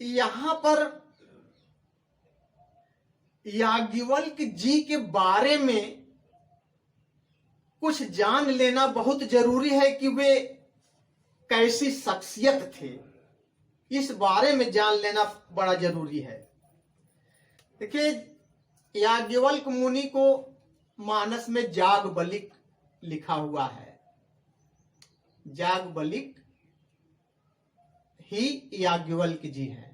यहां पर याज्ञवल्क जी के बारे में कुछ जान लेना बहुत जरूरी है कि वे कैसी शख्सियत थे। इस बारे में जान लेना बड़ा जरूरी है। देखिए, याज्ञवल्क मुनि को मानस में याज्ञवल्क लिखा हुआ है। याज्ञवल्क ही याज्ञवल्क जी हैं।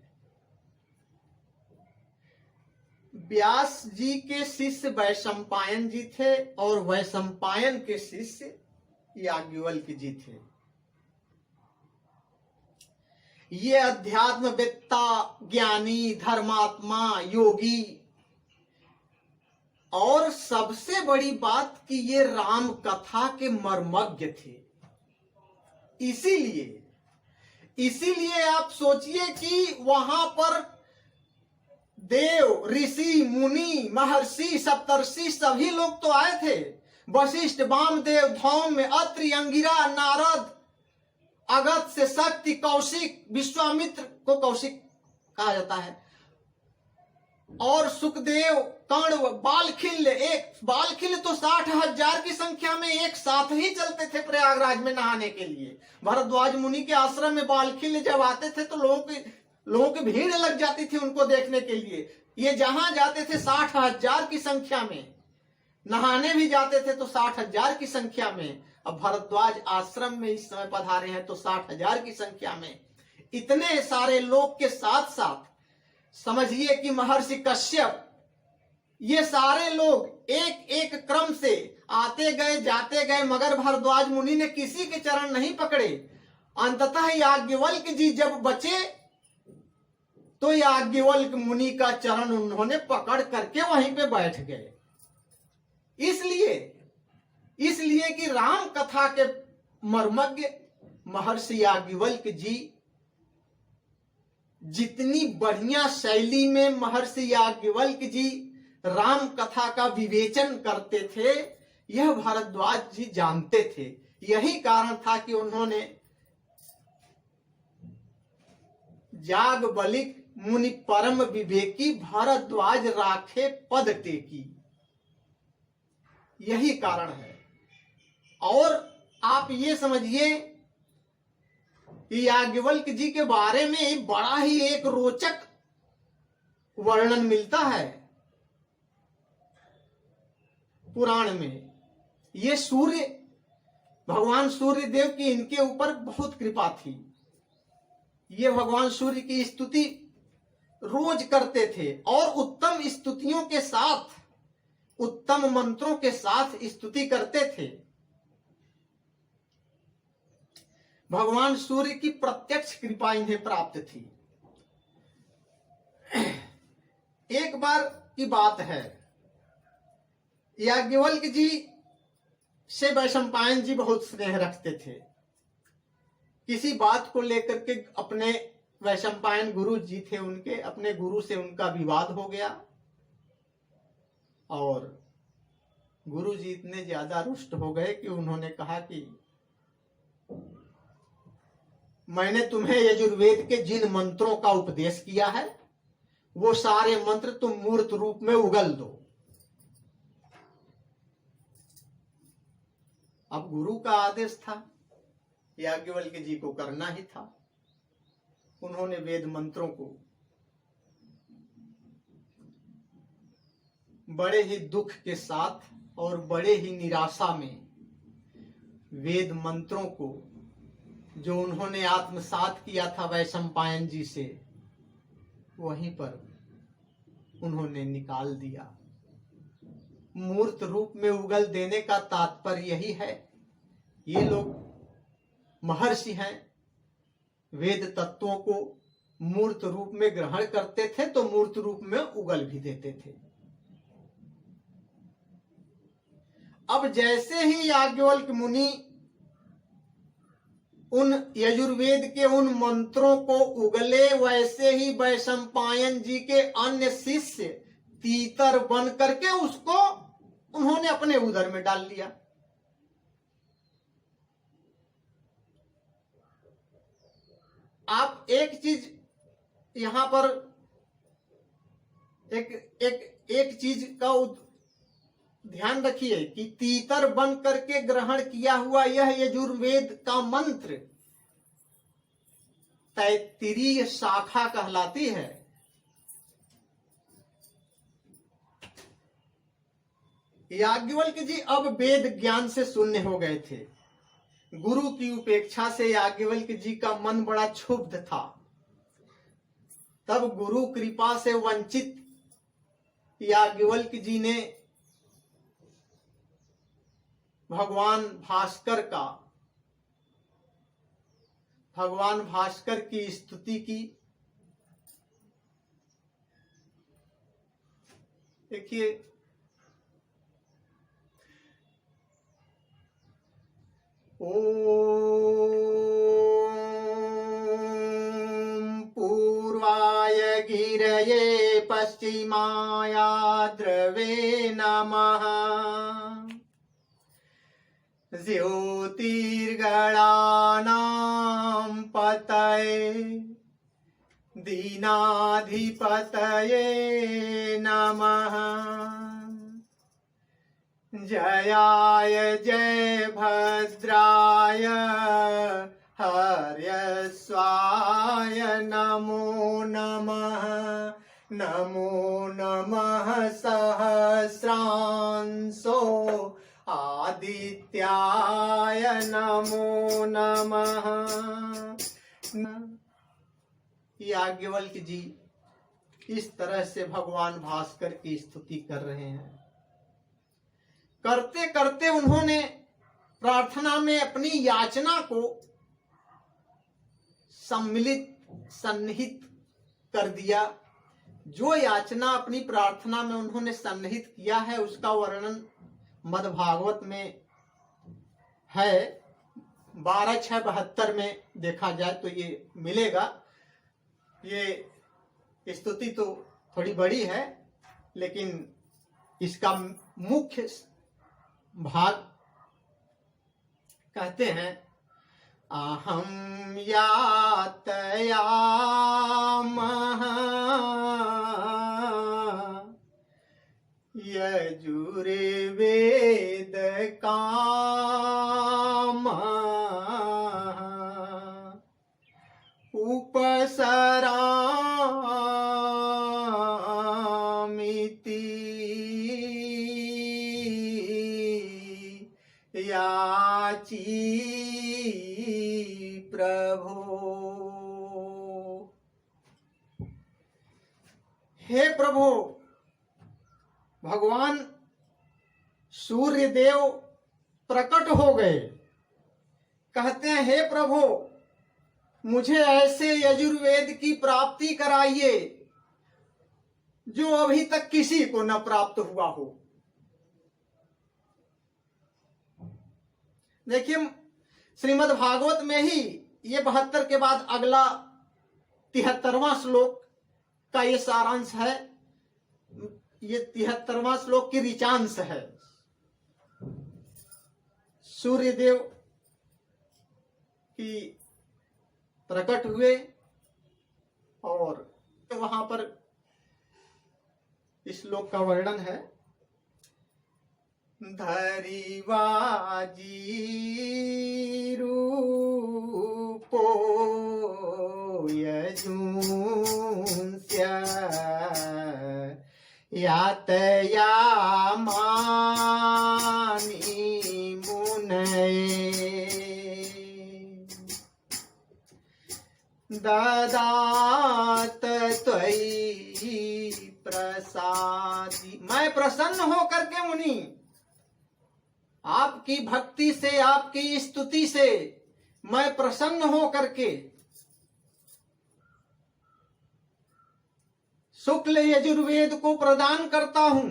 व्यास जी के शिष्य वैशंपायन जी थे और वैशंपायन के शिष्य याज्ञवल्क जी थे। ये अध्यात्मवेत्ता, ज्ञानी, धर्मात्मा, योगी और सबसे बड़ी बात कि ये राम कथा के मर्मज्ञ थे। इसीलिए आप सोचिए कि वहां पर देव, ऋषि, मुनि, महर्षि, सप्तर्षि सभी लोग तो आए थे। वशिष्ठ, वामदेव, धौम्य, अत्रि, अंगिरा, नारद, अगस्त्य, शक्ति, कौशिक, विश्वामित्र को कौशिक कहा जाता है, और सुखदेव, कर्ण, बालखिल तो 60,000 की संख्या में एक साथ ही चलते थे प्रयागराज में नहाने के लिए। भरद्वाज मुनि के आश्रम में बालखिल जब आते थे तो लोगों की भीड़ लग जाती थी उनको देखने के लिए। ये जहां जाते थे 60,000 की संख्या में, नहाने भी जाते थे तो 60,000 की संख्या में। अब भरद्वाज आश्रम में इस समय पधारे हैं तो 60,000 की संख्या में। इतने सारे लोग के साथ साथ समझिए कि महर्षि कश्यप, ये सारे लोग एक एक क्रम से आते गए, जाते गए, मगर भरद्वाज मुनि ने किसी के चरण नहीं पकड़े। अंततः याज्ञवल्क जी जब बचे तो याज्ञवल्क मुनि का चरण उन्होंने पकड़ करके वहीं पे बैठ गए। इसलिए कि राम कथा के मर्मज्ञ महर्षि याज्ञवल्क जी जितनी बढ़िया शैली में महर्षि याज्ञवल्क जी राम कथा का विवेचन करते थे, यह भारद्वाज जी जानते थे। यही कारण था कि उन्होंने याज्ञवल्क मुनि परम विवेकी, भारद्वाज राखे पद टेकी, यही कारण है। और आप ये समझिए कि याज्ञवल्क जी के बारे में बड़ा ही एक रोचक वर्णन मिलता है पुराण में। ये भगवान सूर्य देव की इनके ऊपर बहुत कृपा थी। ये भगवान सूर्य की स्तुति रोज करते थे और उत्तम स्तुतियों के साथ, उत्तम मंत्रों के साथ स्तुति करते थे। भगवान सूर्य की प्रत्यक्ष कृपा इन्हें प्राप्त थी। एक बार की बात है, याज्ञवल्क जी से वैशंपायन जी बहुत स्नेह रखते थे। किसी बात को लेकर के अपने वैशंपायन गुरु जी थे उनके, अपने गुरु से उनका विवाद हो गया और गुरु जी इतने ज्यादा रुष्ट हो गए कि उन्होंने कहा कि मैंने तुम्हें यजुर्वेद के जिन मंत्रों का उपदेश किया है वो सारे मंत्र तुम मूर्त रूप में उगल दो। अब गुरु का आदेश था, याज्ञवल्क जी को करना ही था। उन्होंने वेद मंत्रों को बड़े ही दुख के साथ और बड़े ही निराशा में वेद मंत्रों को जो उन्होंने आत्मसात किया था वैशंपायन जी से, वहीं पर उन्होंने निकाल दिया। मूर्त रूप में उगल देने का तात्पर्य यही है, ये लोग महर्षि हैं, वेद तत्वों को मूर्त रूप में ग्रहण करते थे तो मूर्त रूप में उगल भी देते थे। अब जैसे ही याज्ञवल्क मुनि उन यजुर्वेद के उन मंत्रों को उगले, वैसे ही वैशंपायन जी के अन्य शिष्य तीतर बन करके उसको उन्होंने अपने उदर में डाल लिया। आप एक चीज यहां पर एक एक एक चीज का ध्यान रखिए कि तीतर बन करके ग्रहण किया हुआ यह यजुर्वेद का मंत्र तैत्तिरीय शाखा कहलाती है। याज्ञवल्क्य जी अब वेद ज्ञान से शून्य हो गए थे। गुरु की उपेक्षा से याज्ञवल्क्य जी का मन बड़ा क्षुब्ध था। तब गुरु कृपा से वंचित याज्ञवल्क्य जी ने भगवान भास्कर की स्तुति की। देखिए, ओम पूर्वाय गिरये पश्चिमायाद्रवे नमः ज्योतिर्गणानां पतये दीनाधिपतये नमः जयाय जय भद्राय हर्यस्वाय नमो नमः नमो नमः सहस्रांशो आदित्याय नमो नमः। याज्ञवल्क्य जी इस तरह से भगवान भास्कर की स्तुति कर रहे हैं। करते करते उन्होंने प्रार्थना में अपनी याचना को सन्निहित कर दिया। जो याचना अपनी प्रार्थना में उन्होंने सन्निहित किया है उसका वर्णन मद्भागवत में है। 12:6-72 में देखा जाए तो ये मिलेगा। ये स्तुति तो थोड़ी बड़ी है, लेकिन इसका मुख्य भाग कहते हैं, अहम यातयामः यजुर्वेद कामः उपसरामिति याची प्रभो। हे प्रभु, भगवान सूर्य देव प्रकट हो गए। कहते हैं, हे प्रभु, मुझे ऐसे यजुर्वेद की प्राप्ति कराइए जो अभी तक किसी को न प्राप्त हुआ हो। देखिए, श्रीमद् भागवत में ही ये 72 के बाद अगला 73वां श्लोक का ये सारांश है। ये 73वां श्लोक की ऋचांश है। सूर्यदेव की प्रकट हुए और वहां पर इस श्लोक का वर्णन है। धरिवाजी रूपो यजुंस्य यातयामानि मुनये ददात त्वयि प्रसादी। मैं प्रसन्न होकर के मुनि आपकी भक्ति से, आपकी स्तुति से मैं प्रसन्न हो करके शुक्ल यजुर्वेद को प्रदान करता हूं।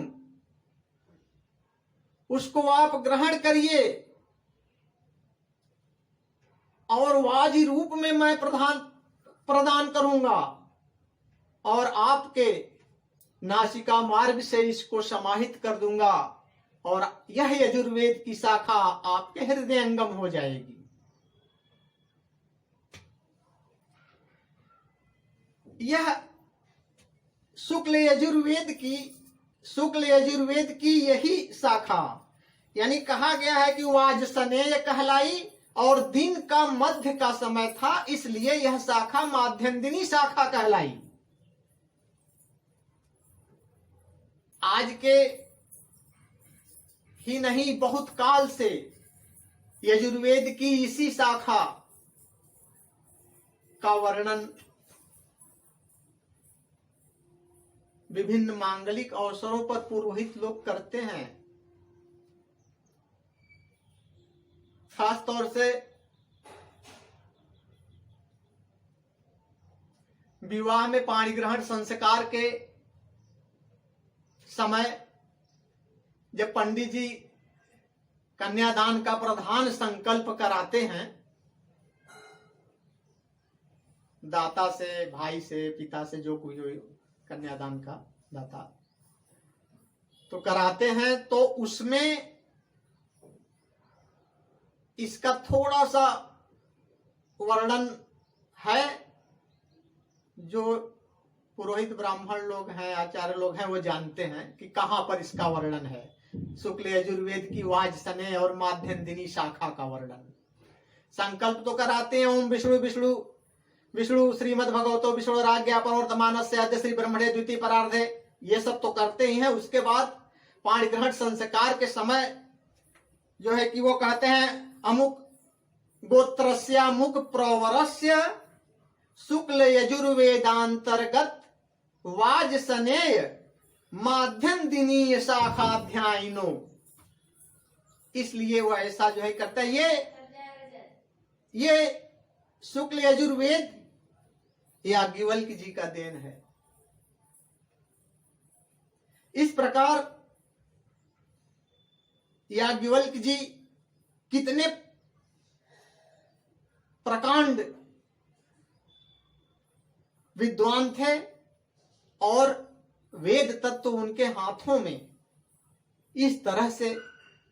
उसको आप ग्रहण करिए और वाजी रूप में मैं प्रदान करूंगा और आपके नासिका मार्ग से इसको समाहित कर दूंगा और यह यजुर्वेद की शाखा आपके हृदयंगम हो जाएगी। यह शुक्ल यजुर्वेद की यही शाखा, यानी कहा गया है कि वाजसनेय कहलाई और दिन का मध्य का समय था, इसलिए यह शाखा माध्यन्दिनी शाखा कहलाई। आज के ही नहीं, बहुत काल से यजुर्वेद की इसी शाखा का वर्णन विभिन्न मांगलिक अवसरों पर पुरोहित लोग करते हैं। खास तौर से विवाह में पाणी ग्रहण संस्कार के समय जब पंडित जी कन्यादान का प्रधान संकल्प कराते हैं, दाता से, भाई से, पिता से, जो कोई हो कन्यादान का दाता, तो कराते हैं, तो उसमें इसका थोड़ा सा वर्णन है। जो पुरोहित ब्राह्मण लोग हैं, आचार्य लोग हैं, वो जानते हैं कि कहां पर इसका वर्णन है। शुक्ल यजुर्वेद की वाजसनेय और माध्यन्दिनी शाखा का वर्णन। संकल्प तो कराते हैं, ओम विष्णु विष्णु विष्णु श्रीमद् भगवतो विष्णु राज्ञापन और दमानस्य अद्य श्री ब्रह्मणे द्वितीय परार्धे, ये सब तो करते ही हैं। उसके बाद पाणी ग्रहण संस्कार के समय जो है कि वो कहते हैं अमुक गोत्रस्य अमुक प्रवरस्य शुक्ल यजुर्वेदांतर्गत वाजसनेय माध्यन्दिनी शाखाध्यायिनो, इसलिए वो ऐसा जो है करता है। ये शुक्ल यजुर्वेद याज्ञवल्क जी का देन है। इस प्रकार याज्ञवल्क जी कितने प्रकांड विद्वान थे और वेद तत्व उनके हाथों में इस तरह से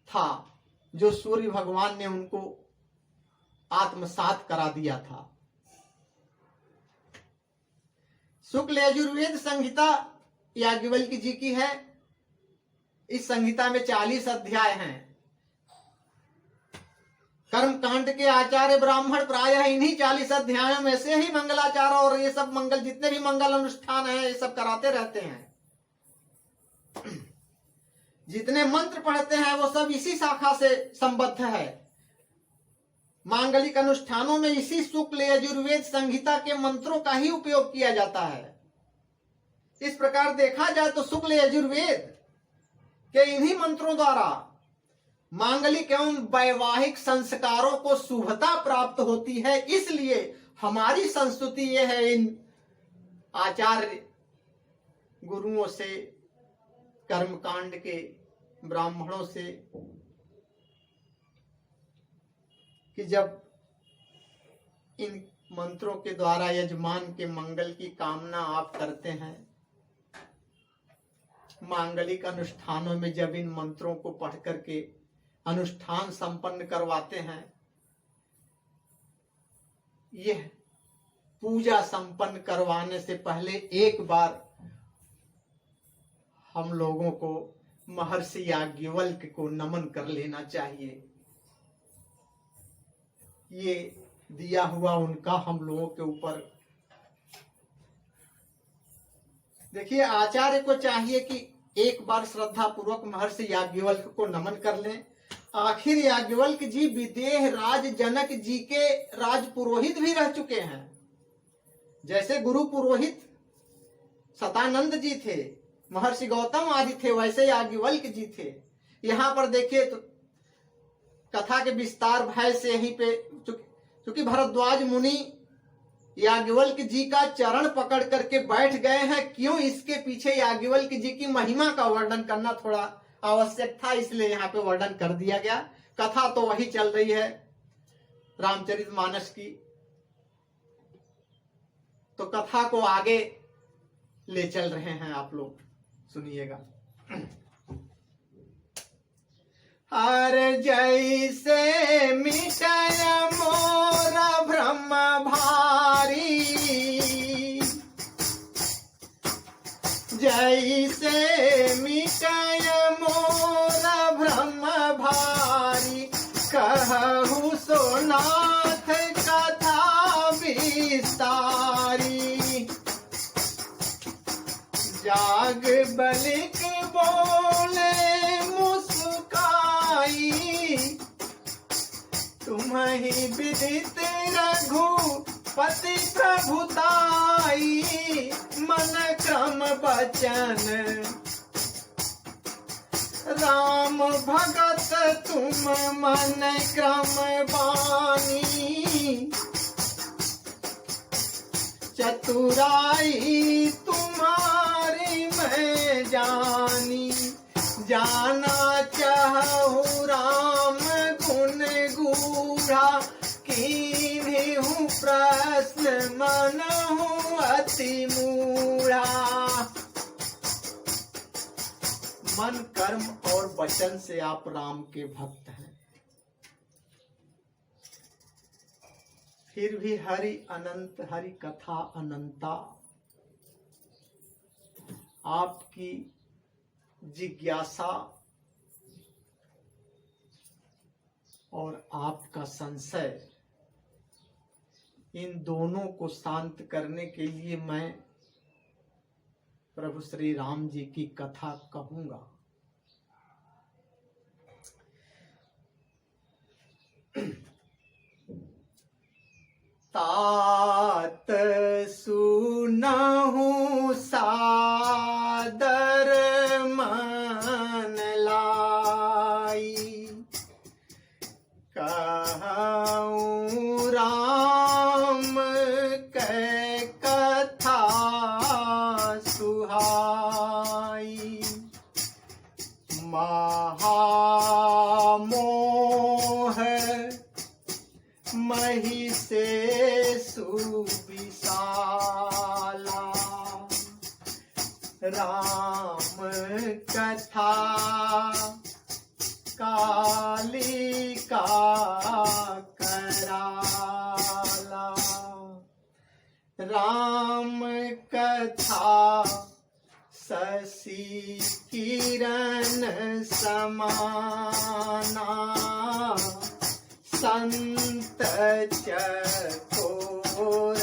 था जो सूर्य भगवान ने उनको आत्मसात करा दिया था। शुक्ल यजुर्वेद संहिता याज्ञवल्क जी की है। इस संहिता में 40 अध्याय हैं। कर्म कांड के आचार्य ब्राह्मण प्रायः इन्हीं 40 अध्यायों में से ही मंगलाचार और ये सब मंगल, जितने भी मंगल अनुष्ठान हैं, ये सब कराते रहते हैं। जितने मंत्र पढ़ते हैं वो सब इसी शाखा से संबद्ध है। मांगलिक अनुष्ठानों में इसी शुक्ल यजुर्वेद संहिता के मंत्रों का ही उपयोग किया जाता है। इस प्रकार देखा जाए तो शुक्ल यजुर्वेद के इन्हीं मंत्रों द्वारा मांगलिक एवं वैवाहिक संस्कारों को शुभता प्राप्त होती है। इसलिए हमारी संस्तुति यह है इन आचार्य गुरुओं से, कर्मकांड के ब्राह्मणों से, कि जब इन मंत्रों के द्वारा यजमान के मंगल की कामना आप करते हैं, मांगलिक अनुष्ठानों में जब इन मंत्रों को पढ़ करके अनुष्ठान संपन्न करवाते हैं, यह पूजा संपन्न करवाने से पहले एक बार हम लोगों को महर्षि याज्ञवल्क्य को नमन कर लेना चाहिए। ये दिया हुआ उनका हम लोगों के ऊपर, देखिए आचार्य को चाहिए कि एक बार श्रद्धा पूर्वक महर्षि याज्ञवल्क्य को नमन कर लें। आखिर याज्ञवल्क्य जी विदेह राज जनक जी के राज पुरोहित भी रह चुके हैं। जैसे गुरु पुरोहित सतानंद जी थे, महर्षि गौतम आदि थे, वैसे याज्ञवल्क्य जी थे। यहाँ पर देखिए तो कथा के विस्तार भय से यहीं पे, क्योंकि भरद्वाज मुनि याज्ञवल्क्य जी का चरण पकड़ करके बैठ गए हैं, क्यों, इसके पीछे याज्ञवल्क्य जी की महिमा का वर्णन करना थोड़ा आवश्यक था, इसलिए यहाँ पे वर्णन कर दिया गया। कथा तो वही चल रही है रामचरितमानस की, तो कथा को आगे ले चल रहे हैं, आप लोग सुनिएगा। हर जैसे मिटय मोर ब्रह्म भारी, जैसे मिटय मोर भ्रम भारी, कहु सो नाथ कथा विस्तारी। जाग बलिक बोले मुस्काई, तुम्हि विदित रघुपति प्रभुताई। मन क्रम बचन राम भगत तुम मन क्रम बानी। चतुराई तुम्हारी मैं जानी, जाना चाहूँ राम गुण गूढ़ा। कीन्हु प्रश्न मन हूँ अति मूढ़ा। मन कर्म और वचन से आप राम के भक्त हैं, फिर भी हरि अनंत, हरि कथा अनंता आपकी जिज्ञासा और आपका संशय, इन दोनों को शांत करने के लिए मैं प्रभु श्री राम जी की कथा कहूंगा। तात सुनहु सादर मन लाई, कहूँ राम कै कथा सुहाई। महामोह मही से सुविशाला, राम कथा कालिका कराला। राम कथा शशि किरण समाना, संत चकोर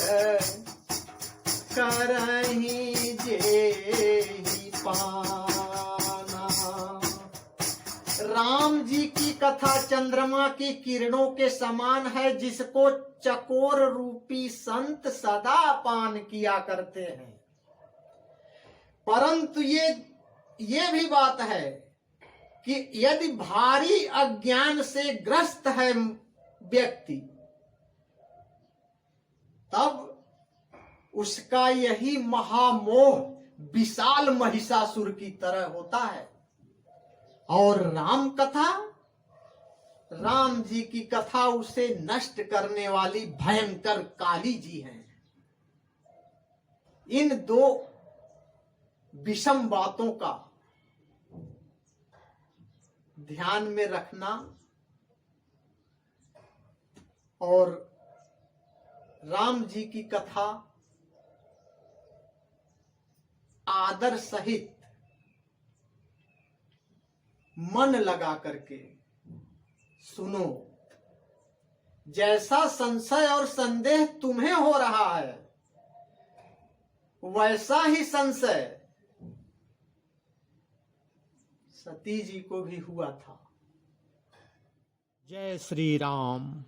करहि जेहि पाना। राम जी की कथा चंद्रमा की किरणों के समान है, जिसको चकोर रूपी संत सदा पान किया करते हैं। परंतु ये भी बात है कि यदि भारी अज्ञान से ग्रस्त है व्यक्ति, तब उसका यही महामोह विशाल महिषासुर की तरह होता है। और राम कथा, राम जी की कथा उसे नष्ट करने वाली भयंकर काली जी हैं। इन दो विषम बातों का ध्यान में रखना और राम जी की कथा आदर सहित मन लगा करके सुनो। जैसा संशय और संदेह तुम्हें हो रहा है, वैसा ही संशय सती जी को भी हुआ था। जय श्री राम।